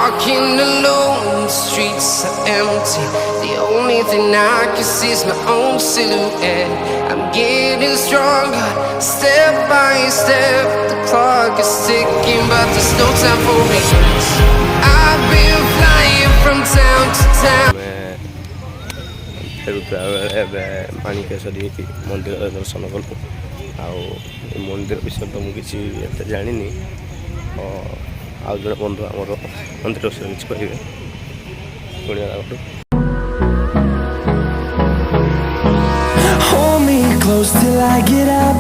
walking alone, the streets are empty. The only thing I can see is my own silhouette. I'm getting stronger, step by step. The clock is ticking, but there's no time for regrets. I've been flying from town to town. Manikeshwari मंदिर दर्शन कलु मंदिर विषय तो मुझे किसी एत जानी आउ जड़े बंधु आमर मंदिर विषय किसी कहे शुणा Hold me close till I get up.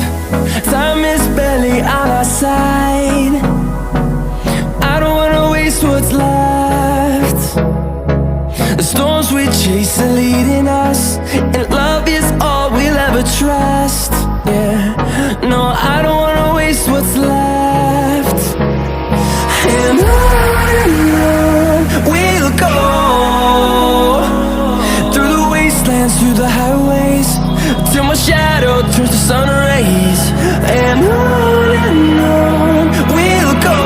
Time is barely on our side. I don't wanna waste what's left. The storms we chase are leading us, and love is all we'll ever trust. Yeah, no, I don't wanna waste what's left. And on we'll go, through the wastelands, through the highways, till my shadow turns to sun rays. And on we'll go,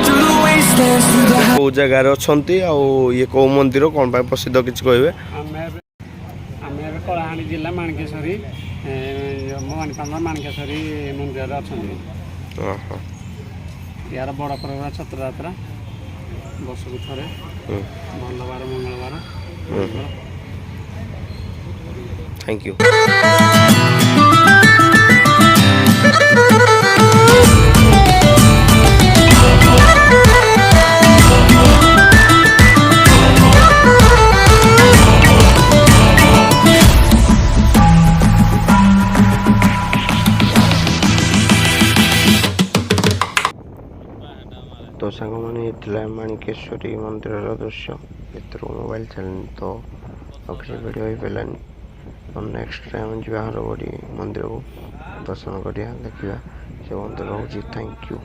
through the wastelands, through the कौ जगार अच्छा ये कौ मंदिर कौन प्रसिद्ध किसी कहे कलाहांडी जिला माणिकेश्वरी माणिकेश्वरी मंदिर अच्छा यार बड़ पर्व छत्र जत्रा वर्ष को थे मंगलबार मंगलबार थैंक यू तो सांग मैंने माणिकेश्वरी मंदिर दृश्य भर मोबाइल चैनल तो किसी वीडियो हो पारानी तो नेक्स्ट टाइम जी मंदिर को दर्शन करा देखा से मंदिर हूँ थैंक यू।